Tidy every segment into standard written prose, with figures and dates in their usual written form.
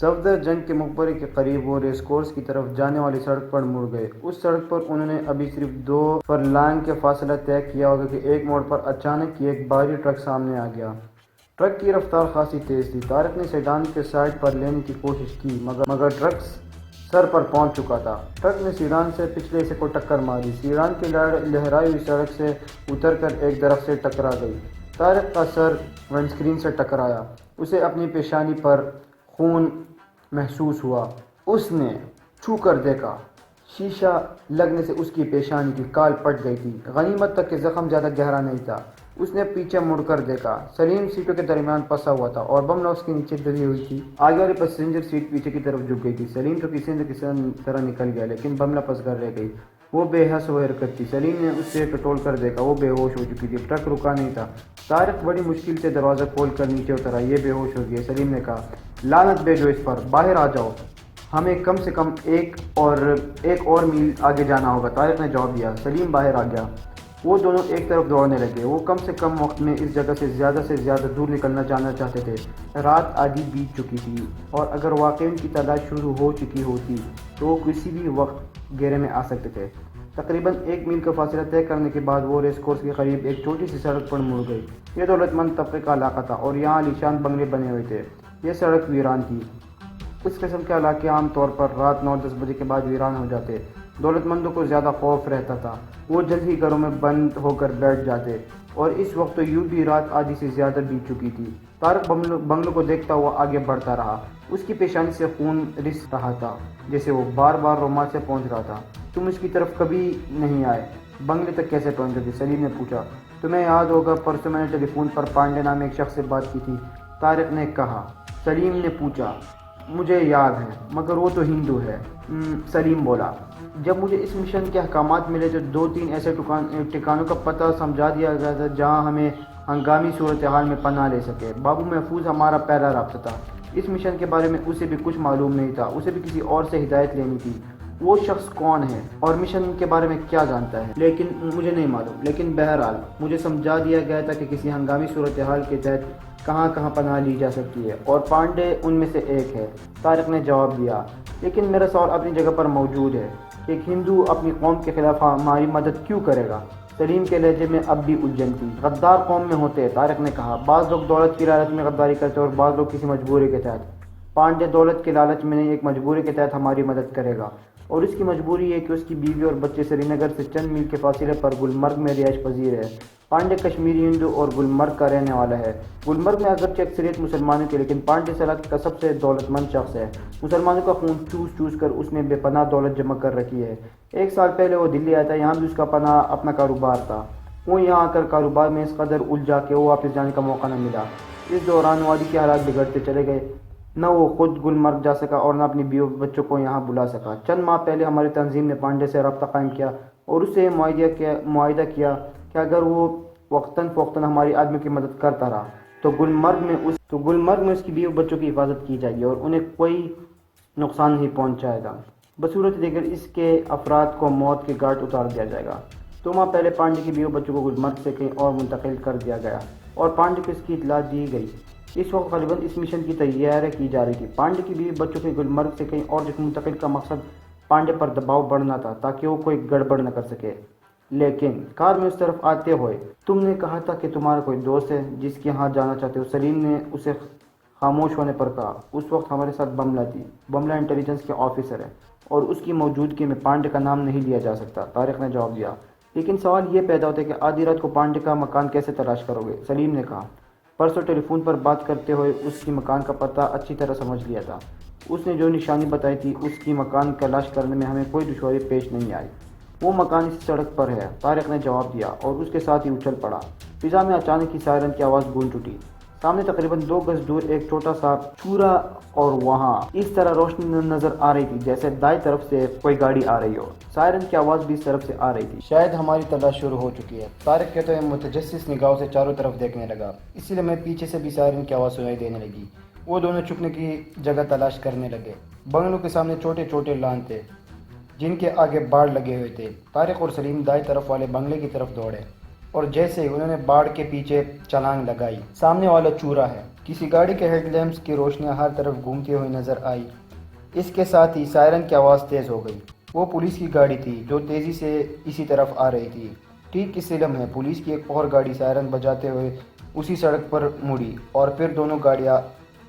صفدر جنگ کے مقبرے کے قریب وہ ریس کورس کی طرف جانے والی سڑک پر مڑ گئے۔ اس سڑک پر انہوں نے ابھی صرف 2 فرلانگ کے فاصلہ طے کیا ہوگا کہ ایک موڑ پر اچانک ایک بھاری ٹرک سامنے آ گیا۔ ٹرک کی رفتار خاصی تیز تھی۔ طارق نے سیڈان کے سائڈ پر لینے کی کوشش کی مگر ٹرک سر پر پہنچ چکا تھا۔ ٹرک نے سیڈان سے پچھلے حصے کو ٹکر ماری۔ سیڈان کی لہرائی ہوئی سڑک سے اتر کر ایک درخت سے ٹکرا گئی۔ طارق کا سر ونڈسکرین سے ٹکرایا۔ اسے اپنی پیشانی پر خون محسوس ہوا۔ اس نے چھو کر دیکھا، شیشہ لگنے سے اس کی پیشانی کی کال پٹ گئی تھی۔ غنیمت تھا کہ زخم زیادہ گہرا نہیں تھا۔ اس نے پیچھے مڑ کر دیکھا، سلیم سیٹوں کے درمیان پھنسا ہوا تھا اور بملا اس کے نیچے دبی ہوئی تھی۔ آگے والی پیسنجر سیٹ پیچھے کی طرف جھک گئی تھی۔ سلیم تو کسی نہ کسی طرح نکل گیا لیکن بملا پھنس کر رہ گئی۔ وہ بے حس و حرکت تھی۔ سلیم نے اسے ٹٹول کر دیکھا، وہ بے ہوش ہو چکی تھی۔ ٹرک رکا نہیں تھا۔ طارق بڑی مشکل سے دروازہ کھول کر نیچے اترا۔ یہ بے ہوش ہو گیا۔ سلیم نے کہا، لعنت بھیجو اس پر، باہر آ جاؤ، ہمیں کم سے کم ایک اور میل آگے جانا ہوگا۔ طارق نے جواب دیا۔ سلیم باہر آ گیا۔ وہ دونوں ایک طرف دوڑنے لگے۔ وہ کم سے کم وقت میں اس جگہ سے زیادہ دور نکلنا جانا چاہتے تھے۔ رات آدھی بیت چکی تھی اور اگر واقعی ان کی تلاش شروع ہو چکی ہوتی تو وہ کسی بھی وقت گھیرے میں آ سکتے تھے۔ تقریباً 1 میل کا فاصلہ طے کرنے کے بعد وہ ریس کورس کے قریب ایک چھوٹی سی سڑک پر مڑ گئی۔ یہ دولت مند طبقے کا علاقہ تھا اور یہاں عالیشان بنگلے بنے ہوئے تھے۔ یہ سڑک ویران تھی۔ اس قسم کے علاقے عام طور پر رات 9-10 بجے کے بعد ویران ہو جاتے۔ دولت مندوں کو زیادہ خوف رہتا تھا۔ وہ جلد ہی گھروں میں بند ہو کر بیٹھ جاتے اور اس وقت تو یوں بھی رات آدھی سے زیادہ بیت چکی تھی۔ طارق بنگلوں کو دیکھتا ہوا آگے بڑھتا رہا۔ اس کی پیشانی سے خون رس رہا تھا جیسے وہ بار بار رومال سے پہنچ رہا تھا۔ تم اس کی طرف کبھی نہیں آئے، بنگلے تک کیسے پہنچے تھے؟ سلیم نے پوچھا۔ تمہیں یاد ہوگا پرسوں میں نے ٹیلی فون پر پانڈے نام ایک شخص سے بات کی تھی، طارق نے کہا۔ سلیم نے پوچھا، مجھے یاد ہے مگر وہ تو ہندو ہے، سلیم بولا۔ جب مجھے اس مشن کے احکامات ملے تو 2-3 ایسے ٹھکانوں کا پتہ سمجھا دیا گیا تھا جہاں ہمیں ہنگامی صورتحال میں پناہ لے سکے۔ بابو محفوظ ہمارا پہلا رابطہ تھا۔ اس مشن کے بارے میں اسے بھی کچھ معلوم نہیں تھا۔ اسے بھی کسی اور سے ہدایت لینی تھی۔ وہ شخص کون ہے اور مشن کے بارے میں کیا جانتا ہے لیکن مجھے نہیں معلوم، لیکن بہرحال مجھے سمجھا دیا گیا تھا کہ کسی ہنگامی صورتحال کے تحت کہاں پناہ لی جا سکتی ہے اور پانڈے ان میں سے ایک ہے۔ طارق نے جواب دیا، لیکن میرا سوال اپنی جگہ پر موجود ہے کہ ایک ہندو اپنی قوم کے خلاف ہماری مدد کیوں کرے گا؟ سلیم کے لہجے میں اب بھی الجھن تھی۔ غدار قوم میں ہوتے ہیں، طارق نے کہا۔ بعض لوگ دولت کی لالچ میں غداری کرتے اور بعض لوگ کسی مجبوری کے تحت۔ پانڈے دولت کے لالچ میں نہیں، ایک مجبوری کے تحت ہماری مدد کرے گا اور اس کی مجبوری ہے کہ اس کی بیوی اور بچے سری نگر سے چند میل کے فاصلے پر گلمرگ میں رہائش پذیر ہے۔ پانڈے کشمیری ہندو اور گلمرگ کا رہنے والا ہے۔ گلمرگ میں اگرچہ اکثریت مسلمانوں کی لیکن پانڈے سلطنت کا سب سے دولت مند شخص ہے۔ مسلمانوں کا خون چوس کر اس نے بے پناہ دولت جمع کر رکھی ہے۔ 1 سال پہلے وہ دلی آیا تھا، یہاں بھی اس کا اپنا کاروبار تھا۔ وہ یہاں آ کر کاروبار میں اس قدر الجھا کہ وہ واپس جانے کا موقع نہ ملا۔ اس دوران وادی کے حالات بگڑتے چلے گئے۔ نہ وہ خود گلمرگ جا سکا اور نہ اپنی بیوی بچوں کو یہاں بلا سکا۔ چند ماہ پہلے ہماری تنظیم نے پانڈے سے رابطہ قائم کیا اور اس سے معاہدہ کیا کہ اگر وہ وقتاً فوقتاً ہماری آدمی کی مدد کرتا رہا تو گلمرگ میں اس کی بیوی بچوں کی حفاظت کی جائے گی اور انہیں کوئی نقصان نہیں پہنچائے گا۔ بصورت دیگر اس کے افراد کو موت کے گھاٹ اتار دیا جائے گا۔ 2 ماہ پہلے پانڈے کی بیوی بچوں کو گلمرگ سے کہیں اور منتقل کر دیا گیا اور پانڈے کو اس کی اطلاع دی گئی۔ اس وقت غالباً اس مشن کی تیاری کی جا رہی تھی۔ پانڈے کی بیوی بچوں کے گلمرگ سے کہیں اور منتقل کا مقصد پانڈے پر دباؤ بڑھنا تھا تاکہ وہ کوئی گڑبڑ نہ کر سکے۔ لیکن کار میں اس طرف آتے ہوئے تم نے کہا تھا کہ تمہارا کوئی دوست ہے جس کے ہاں جانا چاہتے ہو؟ سلیم نے اسے خاموش ہونے پر کہا۔ اس وقت ہمارے ساتھ بملا تھی۔ بملا انٹیلیجنس کے آفیسر ہے اور اس کی موجودگی میں پانڈے کا نام نہیں لیا جا سکتا، طارق نے جواب دیا۔ لیکن سوال یہ پیدا ہوتا ہے کہ آدھی رات کو پانڈے کا مکان کیسے تلاش کرو گے؟ سلیم نے کہا۔ پرسوں ٹیلی فون پر بات کرتے ہوئے اس کی مکان کا پتہ اچھی طرح سمجھ لیا تھا۔ اس نے جو نشانی بتائی تھی اس کی مکان تلاش کرنے میں ہمیں کوئی دشواری پیش نہیں آئی۔ وہ مکان اس سڑک پر ہے، طارق نے جواب دیا اور اس کے ساتھ ہی اچھل پڑا۔ فضا میں اچانک ہی سائرن کی آواز گونج اٹھی۔ سامنے تقریباً 2 گز دور ایک چھوٹا سا چورا اور وہاں اس طرح روشنی نظر آ رہی تھی جیسے دائیں طرف سے کوئی گاڑی آ رہی ہو۔ سائرن کی آواز بھی اس طرف سے آ رہی تھی۔ شاید ہماری تلاش شروع ہو چکی ہے، طارق کہتے ہوئے متجسس نگاہوں سے چاروں طرف دیکھنے لگا۔ اسی لیے میں پیچھے سے بھی سائرن کی آواز سنائی دینے لگی۔ وہ دونوں چھپنے کی جگہ تلاش کرنے لگے۔ بنگلوں کے سامنے چھوٹے چھوٹے لان تھے جن کے آگے باڑ لگے ہوئے تھے۔ طارق اور سلیم دائیں طرف والے بنگلے کی طرف دوڑے اور جیسے ہی انہوں نے باڑ کے پیچھے چھلانگ لگائی، سامنے والا چورا ہے کسی گاڑی کے ہیڈ لیمپس کی روشنیاں ہر طرف گھومتی ہوئی نظر آئی۔ اس کے ساتھ ہی سائرن کی آواز تیز ہو گئی۔ وہ پولیس کی گاڑی تھی جو تیزی سے اسی طرف آ رہی تھی۔ ٹھیک اسی لمحے پولیس کی ایک اور گاڑی سائرن بجاتے ہوئے اسی سڑک پر مڑی اور پھر دونوں گاڑیاں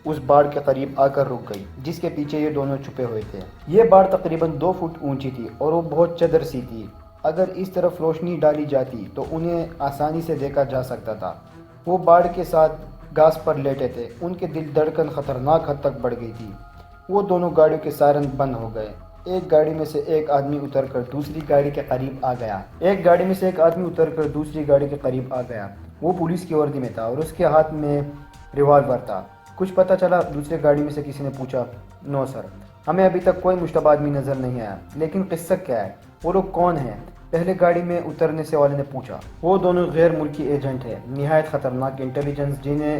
اس باڑ کے قریب آ کر رک گئی جس کے پیچھے یہ دونوں چھپے ہوئے تھے۔ یہ باڑ تقریباً 2 فٹ اونچی تھی اور وہ بہت چدر سی تھی۔ اگر اس طرف روشنی ڈالی جاتی تو انہیں آسانی سے دیکھا جا سکتا تھا۔ وہ باڑ کے ساتھ گھاس پر لیٹے تھے۔ ان کے دل دھڑکن خطرناک حد تک بڑھ گئی تھی۔ وہ دونوں گاڑیوں کے سائرن بند ہو گئے۔ ایک گاڑی میں سے ایک آدمی اتر کر دوسری گاڑی کے قریب آ گیا۔ وہ پولیس کی وردی میں تھا اور اس کے ہاتھ میں ریوالور تھا۔ کچھ پتہ چلا؟ دوسری گاڑی میں سے کسی نے پوچھا۔ نو سر، ہمیں ابھی تک کوئی مشتبہ آدمی نظر نہیں آیا، لیکن قصہ کیا ہے؟ وہ لوگ کون ہیں؟ پہلے گاڑی میں اترنے سے والے نے پوچھا۔ وہ دونوں غیر ملکی ایجنٹ ہیں، نہایت خطرناک انٹیلیجنس، جنہیں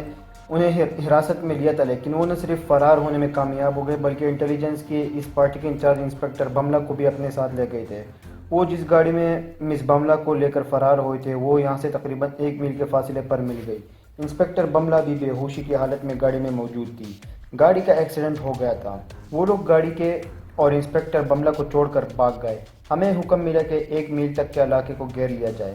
انہیں حراست میں لیا تھا، لیکن وہ نہ صرف فرار ہونے میں کامیاب ہو گئے بلکہ انٹیلیجنس کی اس پارٹی کے انچارج انسپکٹر بملہ کو بھی اپنے ساتھ لے گئے تھے۔ وہ جس گاڑی میں مس بملہ کو لے کر فرار ہوئے تھے وہ یہاں سے تقریباً 1 میل کے فاصلے پر مل گئی۔ انسپکٹر بملہ بھی بے ہوشی کی حالت میں گاڑی میں موجود تھی۔ گاڑی کا ایکسیڈنٹ ہو گیا تھا۔ وہ لوگ گاڑی کے اور انسپکٹر بملہ کو چھوڑ کر بھاگ گئے۔ ہمیں حکم ملا کہ 1 میل تک کے علاقے کو گھیر لیا جائے۔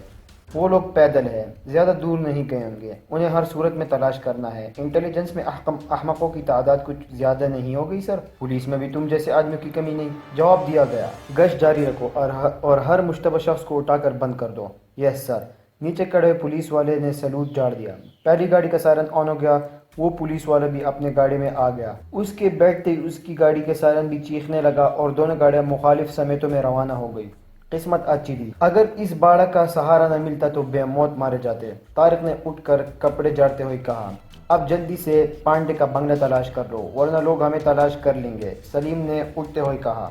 وہ لوگ پیدل ہیں، زیادہ دور نہیں گئے ہوں گے، انہیں ہر صورت میں تلاش کرنا ہے۔ انٹیلیجنس میں احمقوں کی تعداد کچھ زیادہ نہیں ہو گئی سر؟ پولیس میں بھی تم جیسے آدمیوں کی کمی نہیں، جواب دیا گیا۔ گشت جاری رکھو اور ہر مشتبہ شخص کو اٹھا کر بند کر دو۔ یس سر۔ نیچے کھڑے پولیس والے نے سلوٹ جاڑ دیا۔ پہلی گاڑی کا سائرن آن ہو گیا۔ وہ پولیس والا بھی اپنے گاڑی میں آ گیا۔ اس کے بیٹھتے ہی اس کی گاڑی کے سائرن بھی چیخنے لگا اور دونوں گاڑیاں مخالف سمیتوں میں روانہ ہو گئی۔ قسمت اچھی تھی، اگر اس باڑہ کا سہارا نہ ملتا تو بے موت مارے جاتے۔ طارق نے اٹھ کر کپڑے جھاڑتے ہوئے کہا، اب جلدی سے پانڈے کا بنگلہ تلاش کر لو ورنہ لوگ ہمیں تلاش کر لیں گے۔ سلیم نے اٹھتے ہوئے کہا۔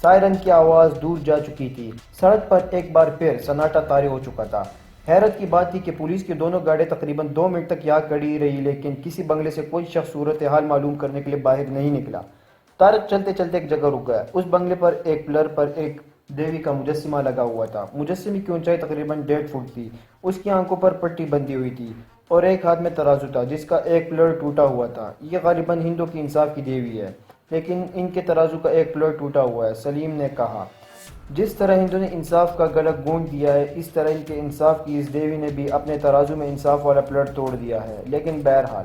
سائرن کی آواز دور جا چکی تھی۔ سڑک پر ایک بار پھر سناٹا طاری ہو چکا تھا۔ حیرت کی بات تھی کہ پولیس کی دونوں گاڑیاں تقریباً 2 منٹ تک یہاں کھڑی رہی لیکن کسی بنگلے سے کوئی شخص صورتحال معلوم کرنے کے لیے باہر نہیں نکلا۔ طارق چلتے چلتے ایک جگہ رک گیا۔ اس بنگلے پر ایک پلر پر ایک دیوی کا مجسمہ لگا ہوا تھا۔ مجسمے کی اونچائی تقریباً 1.5 فٹ تھی۔ اس کی آنکھوں پر پٹی بندھی ہوئی تھی اور ایک ہاتھ میں ترازو تھا جس کا ایک پلر ٹوٹا ہوا تھا۔ یہ غالباً ہندوؤں کی انصاف کی دیوی ہے، لیکن ان کے ترازو کا ایک پلر ٹوٹا ہوا ہے۔ سلیم نے کہا، جس طرح ہندوؤں نے انصاف کا گلا گونج دیا ہے اس طرح ان کے انصاف کی اس دیوی نے بھی اپنے ترازو میں انصاف والا پلر توڑ دیا ہے۔ لیکن بہرحال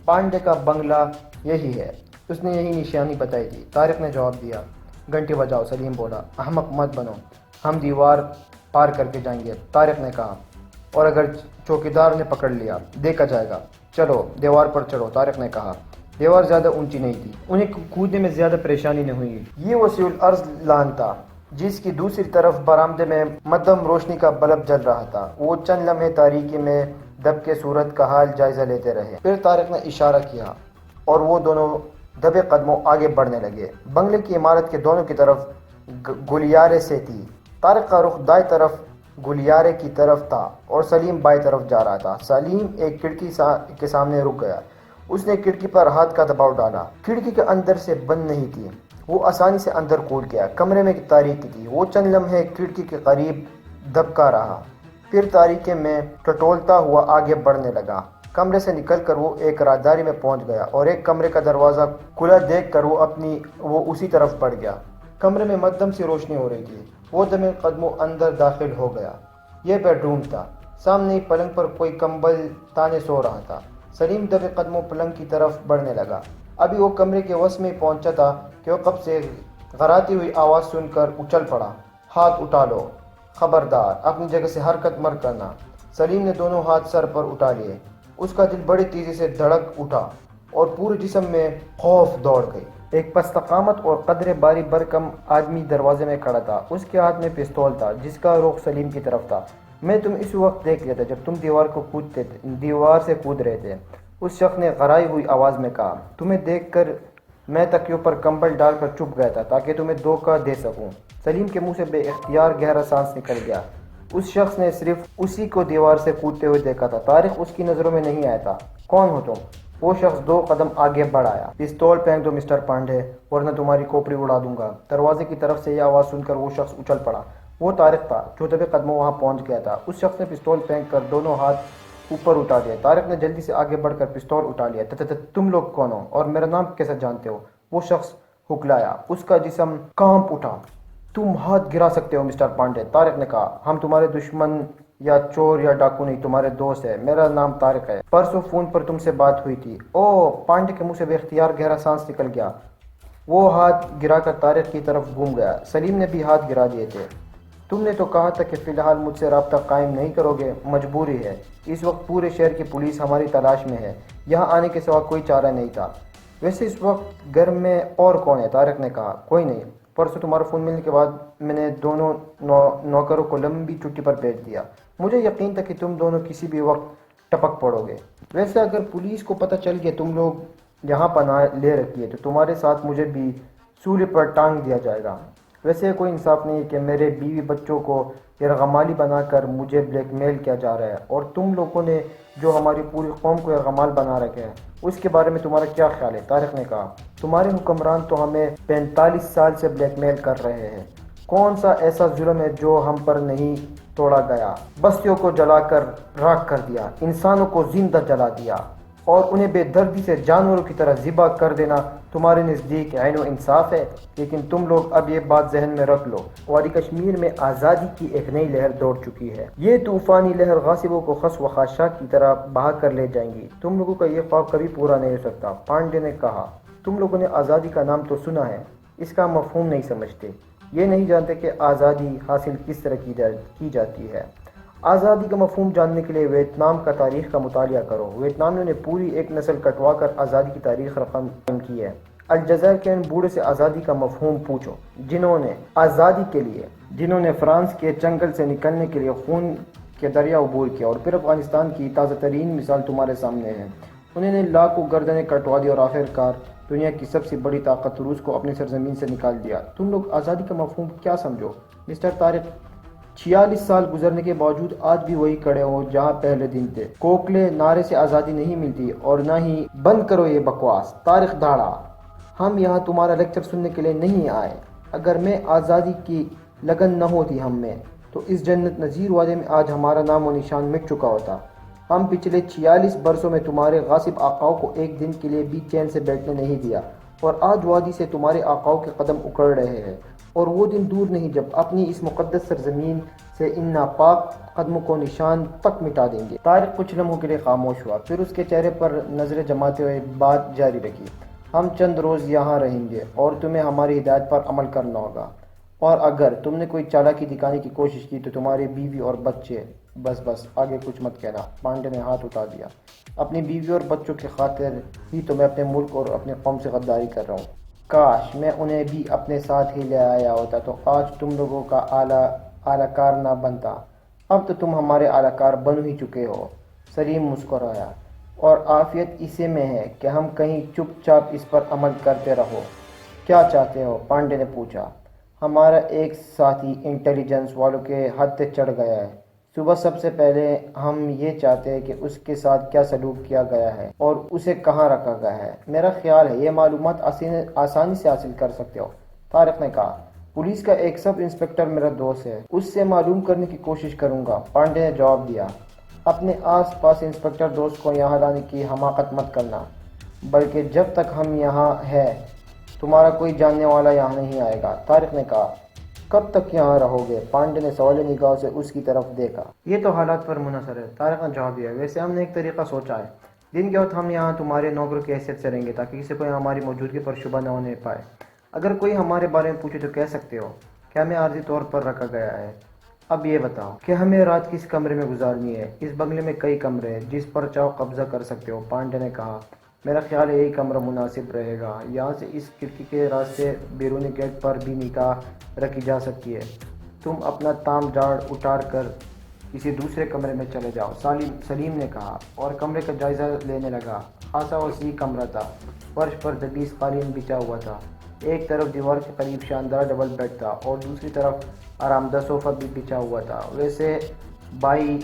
پانڈے کا بنگلہ یہی ہے، اس نے یہی نشانی بتائی تھی۔ طارق نے جواب دیا۔ گھنٹی بجاؤ، سلیم بولا۔ احمق مت بنو، ہم دیوار پار کر کے جائیں گے، طارق نے کہا، اور اگر چوکیدار نے پکڑ لیا دیکھا جائے گا۔ چلو دیوار پر چڑھو، طارق نے کہا۔ دیوار زیادہ اونچی نہیں تھی، انہیں کودنے میں زیادہ پریشانی نہیں ہوئی۔ یہ وسیع العرض لان تھا جس کی دوسری طرف برآمدے میں مدھم روشنی کا بلب جل رہا تھا۔ وہ چند لمحے تاریکی میں دب کے صورت کا حال جائزہ لیتے رہے۔ پھر طارق نے اشارہ کیا اور وہ دونوں دبے قدموں آگے بڑھنے لگے۔ بنگلے کی عمارت کے دونوں کی طرف گلیارے سے تھی۔ طارق کا رخ دائیں طرف گلیارے کی طرف تھا اور سلیم بائیں طرف جا رہا تھا۔ سلیم ایک کھڑکی کے سامنے رک گیا۔ اس نے کھڑکی پر ہاتھ کا دباؤ ڈالا۔ کھڑکی کے اندر سے بند نہیں تھی۔ وہ آسانی سے اندر کود گیا۔ کمرے میں تاریکی تھی۔ وہ چند لمحے کھڑکی کے قریب دبکا رہا، پھر تاریکی میں ٹٹولتا ہوا آگے بڑھنے لگا۔ کمرے سے نکل کر وہ ایک راہداری میں پہنچ گیا اور ایک کمرے کا دروازہ کھلا دیکھ کر وہ اسی طرف بڑھ گیا۔ کمرے میں مدھم سی روشنی ہو رہی تھی۔ وہ دمے قدموں اندر داخل ہو گیا۔ یہ بیڈ روم تھا۔ سامنے ہی پلنگ پر کوئی کمبل تانے سو رہا تھا۔ سلیم دبے قدموں پلنگ کی طرف بڑھنے لگا۔ ابھی وہ کمرے کے وسط میں پہنچا تھا کہ وہ قب سے غراتی ہوئی آواز سن کر اچھل پڑا۔ ہاتھ اٹھا لو، خبردار اپنی جگہ سے حرکت مت کرنا۔ سلیم نے دونوں ہاتھ سر پر اٹھا لیے۔ اس کا دل بڑی تیزی سے دھڑک اٹھا اور پورے جسم میں خوف دوڑ گئی۔ ایک پست قامت اور قدرے باری برکم آدمی دروازے میں کھڑا تھا۔ اس کے ہاتھ میں پستول تھا جس کا رخ سلیم کی طرف تھا۔ میں تم اس وقت دیکھ لیا تھا جب تم دیوار سے کود رہے تھے، اس شخص نے غرائی ہوئی آواز میں کہا۔ تمہیں دیکھ کر میں تکیوں پر کمبل ڈال کر چھپ گیا تھا تاکہ تمہیں دھوکہ دے سکوں۔ سلیم کے منہ سے بے اختیار گہرا سانس نکل گیا۔ اس شخص نے صرف اسی کو دیوار سے کودتے ہوئے دیکھا تھا۔ طارق اس کی نظروں میں نہیں آیا تھا۔ کون ہو تم؟ وہ شخص 2 قدم آگے بڑھ آیا۔ پستول پھینک دو مسٹر پانڈے ورنہ تمہاری کھوپڑی اڑا دوں گا۔ دروازے کی طرف سے یہ آواز سن کر وہ شخص اچھل پڑا۔ وہ طارق تھا جو دبے قدموں وہاں پہنچ گیا تھا۔ اس شخص نے پستول پھینک کر دونوں ہاتھ اوپر اٹھا دیا۔ طارق نے جلدی سے آگے بڑھ کر پستول اٹھا لیا۔ تم لوگ کون ہو اور میرا نام کیسے جانتے ہو؟ وہ شخص ہکلایا، اس کا جسم کانپ اٹھا۔ تم ہاتھ گرا سکتے ہو مسٹر پانڈے، طارق نے کہا۔ ہم تمہارے دشمن یا چور یا ڈاکو نہیں، تمہارے دوست ہیں۔ میرا نام طارق ہے، پرسوں فون پر تم سے بات ہوئی تھی۔ او، پانڈے کے منہ سے بے اختیار گہرا سانس نکل گیا۔ وہ ہاتھ گرا کر طارق کی طرف گھوم گیا۔ سلیم نے بھی ہاتھ گرا دیے تھے۔ تم نے تو کہا تھا کہ فی الحال مجھ سے رابطہ قائم نہیں کرو گے، مجبوری ہے۔ اس وقت پورے شہر کی پولیس ہماری تلاش میں ہے، یہاں آنے کے سوا کوئی چارہ نہیں تھا۔ ویسے اس وقت گھر میں اور کون ہے؟ طارق نے کہا۔ کوئی نہیں، پرسوں تمہارا فون ملنے کے بعد میں نے دونوں نوکروں کو لمبی چھٹی پر بھیج دیا۔ مجھے یقین تھا کہ تم دونوں کسی بھی وقت ٹپک پڑو گے۔ ویسے اگر پولیس کو پتہ چل گیا تم لوگ یہاں پناہ لے رکھی ہے تو تمہارے ساتھ مجھے بھی سولے پر ٹانگ دیا جائے گا۔ ویسے کوئی انصاف نہیں ہے کہ میرے بیوی بچوں کو یرغمالی بنا کر مجھے بلیک میل کیا جا رہا ہے، اور تم لوگوں نے جو ہماری پوری قوم کو یرغمال بنا رکھا ہے اس کے بارے میں تمہارا کیا خیال ہے؟ طارق نے کہا۔ تمہارے حکمران تو ہمیں 45 سال سے بلیک میل کر رہے ہیں، کون سا ایسا ظلم ہے جو ہم پر نہیں توڑا گیا؟ بستیوں کو جلا کر راکھ کر دیا، انسانوں کو زندہ جلا دیا اور انہیں بے دردی سے جانوروں کی طرح ذبح کر دینا تمہارے نزدیک عین و انصاف ہے؟ لیکن تم لوگ اب یہ بات ذہن میں رکھ لو، وادی کشمیر میں آزادی کی ایک نئی لہر دوڑ چکی ہے۔ یہ طوفانی لہر غاصبوں کو خس و خاشاک کی طرح بہا کر لے جائیں گی۔ تم لوگوں کا یہ خواب کبھی پورا نہیں ہو سکتا، پانڈے نے کہا۔ تم لوگوں نے آزادی کا نام تو سنا ہے، اس کا مفہوم نہیں سمجھتے، یہ نہیں جانتے کہ آزادی حاصل کس طرح کی جاتی ہے۔ آزادی کا مفہوم جاننے کے لیے ویتنام کا تاریخ کا مطالعہ کرو۔ ویتنامیوں نے پوری ایک نسل کٹوا کر آزادی کی تاریخ رقم کی ہے۔ الجزائر کے ان بوڑھے سے آزادی کا مفہوم پوچھو جنہوں نے آزادی کے لیے، جنہوں نے فرانس کے چنگل سے نکلنے کے لیے خون کے دریا عبور کیا، اور پھر افغانستان کی تازہ ترین مثال تمہارے سامنے ہے۔ انہوں نے لاکھوں گردنیں کٹوا دی اور آخرکار دنیا کی سب سے بڑی طاقت روس کو اپنی سرزمین سے نکال دیا۔ تم لوگ آزادی کا مفہوم کیا سمجھو؟ مسٹر طارق 46 سال گزرنے کے باوجود آج بھی وہی کھڑے ہو جہاں پہلے دن تھے۔ کوکلے نعرے سے آزادی نہیں ملتی اور نہ ہی بند کرو یہ بکواس۔ طارق دھاڑا، ہم یہاں تمہارا لیکچر سننے کے لیے نہیں آئے۔ اگر میں آزادی کی لگن نہ ہوتی ہم میں تو اس جنت نظیر وعدے میں آج ہمارا نام و نشان مٹ چکا ہوتا۔ ہم پچھلے 46 برسوں میں تمہارے غاصب آقاؤں کو ایک دن کے لیے بھی چین سے بیٹھنے نہیں دیا، اور آج وادی سے تمہارے آقاؤں کے قدم اکھڑ رہے ہیں، اور وہ دن دور نہیں جب اپنی اس مقدس سرزمین سے ان ناپاک قدموں کو نشان تک مٹا دیں گے۔ طارق کچھ لمحوں کے لیے خاموش ہوا، پھر اس کے چہرے پر نظریں جماتے ہوئے بات جاری رکھی۔ ہم چند روز یہاں رہیں گے اور تمہیں ہماری ہدایت پر عمل کرنا ہوگا، اور اگر تم نے کوئی چالاکی دکھانے کی کوشش کی تو تمہاری بیوی اور بچے… بس آگے کچھ مت کہنا۔ پانڈے نے ہاتھ اٹھا دیا۔ اپنی بیوی اور بچوں کی خاطر ہی تو میں اپنے ملک اور اپنے قوم سے غداری کر رہا ہوں۔ کاش میں انہیں بھی اپنے ساتھ ہی لے آیا ہوتا تو آج تم لوگوں کا اعلی کار نہ بنتا۔ اب تو تم ہمارے اعلی کار بن ہی چکے ہو۔ سلیم مسکرایا۔ اور عافیت اسی میں ہے کہ ہم کہیں چپ چاپ اس پر عمل کرتے رہو۔ کیا چاہتے ہو؟ پانڈے نے پوچھا۔ ہمارا ایک ساتھی انٹیلیجنس والوں کے حد تک چڑھ گیا ہے۔ صبح سب سے پہلے ہم یہ چاہتے ہیں کہ اس کے ساتھ کیا سلوک کیا گیا ہے اور اسے کہاں رکھا گیا ہے۔ میرا خیال ہے یہ معلومات آسانی سے حاصل کر سکتے ہو، طارق نے کہا۔ پولیس کا ایک سب انسپکٹر میرا دوست ہے، اس سے معلوم کرنے کی کوشش کروں گا، پانڈے نے جواب دیا۔ اپنے آس پاس انسپکٹر دوست کو یہاں لانے کی حماقت مت کرنا، بلکہ جب تک ہم یہاں ہیں تمہارا کوئی جاننے والا یہاں نہیں آئے گا، طارق نے کہا۔ کب تک یہاں رہو گے؟ پانڈے نے سوالی نگاہوں سے اس کی طرف دیکھا۔ یہ تو حالات پر منحصر ہے، طارق نے جواب دیا۔ ویسے ہم نے ایک طریقہ سوچا ہے، دن کے وقت ہم یہاں تمہارے نوکروں کی حیثیت سے رہیں گے تاکہ کسی کو ہماری موجودگی پر شبہ نہ ہونے پائے۔ اگر کوئی ہمارے بارے میں پوچھے تو کہہ سکتے ہو کہ ہمیں عارضی طور پر رکھا گیا ہے۔ اب یہ بتاؤ کہ ہمیں رات کس کمرے میں گزارنی ہے؟ اس بنگلے میں کئی کمرے ہیں، جس پر چاہو قبضہ کر سکتے ہو، پانڈے نے کہا۔ میرا خیال ہے یہی کمرہ مناسب رہے گا، یہاں سے اس کھڑکی کے راستے بیرونی گیٹ پر بھی نگاہ رکھی جا سکتی ہے۔ تم اپنا تام جھاڑ اٹھا کر کسی دوسرے کمرے میں چلے جاؤ، سلیم نے کہا، اور کمرے کا جائزہ لینے لگا۔ خاصا وسیع کمرہ تھا، فرش پر دبیس قالین بچھا ہوا تھا، ایک طرف دیوار کے قریب شاندار ڈبل بیڈ تھا اور دوسری طرف آرام دہ صوفہ بھی بچھا ہوا تھا۔ ویسے بائی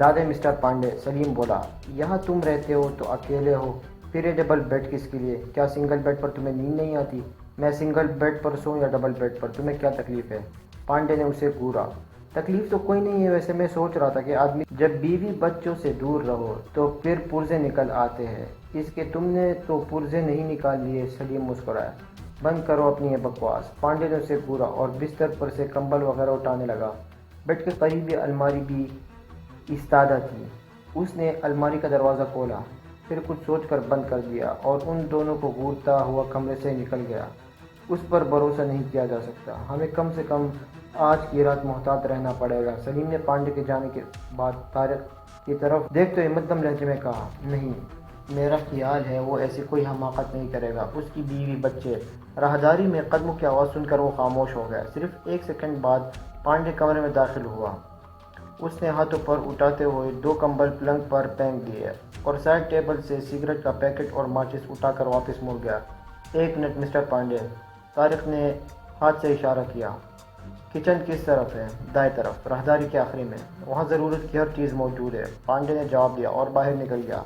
دادے مسٹر پانڈے، سلیم بولا، یہاں تم رہتے ہو تو اکیلے ہو، پھر یہ ڈبل بیڈ کس کے لیے؟ کیا سنگل بیڈ پر تمہیں نیند نہیں آتی؟ میں سنگل بیڈ پر سوں یا ڈبل بیڈ پر، تمہیں کیا تکلیف ہے؟ پانڈے نے اسے گھورا۔ تکلیف تو کوئی نہیں ہے، ویسے میں سوچ رہا تھا کہ آدمی جب بیوی بچوں سے دور رہو تو پھر پرزے نکل آتے ہیں، اس کے تم نے تو پرزے نہیں نکال لیے۔ سلیم مسکرایا۔ بند کرو اپنی یہ بکواس۔ پانڈے نے اسے گورا اور بستر پر سے کمبل وغیرہ اٹھانے لگا۔ بیڈ کے قریب الماری بھی ایستادہ تھی۔ اس نے الماری کا دروازہ کھولا، پھر کچھ سوچ کر بند کر دیا اور ان دونوں کو گھورتا ہوا کمرے سے نکل گیا۔ اس پر بھروسہ نہیں کیا جا سکتا، ہمیں کم سے کم آج کی رات محتاط رہنا پڑے گا۔ سلیم نے پانڈے کے جانے کے بعد طارق کی طرف دیکھتے ہوئے مدھم لہجے میں کہا، نہیں، میرا خیال ہے وہ ایسی کوئی حماقت نہیں کرے گا۔ اس کی بیوی بچے۔ راہداری میں قدموں کی آواز سن کر وہ خاموش ہو گیا۔ صرف ایک سیکنڈ بعد پانڈے کمرے میں داخل ہوا۔ اس نے ہاتھوں پر اٹھاتے ہوئے 2 کمبل پلنگ پر پھینک دیے اور سائڈ ٹیبل سے سگریٹ کا پیکٹ اور ماچس اٹھا کر واپس مڑ گیا۔ 1 منٹ مسٹر پانڈے، طارق نے ہاتھ سے اشارہ کیا۔ کچن کس طرف ہے؟ دائیں طرف، راہداری کے آخری میں۔ وہاں ضرورت کی ہر چیز موجود ہے، پانڈے نے جواب دیا اور باہر نکل گیا۔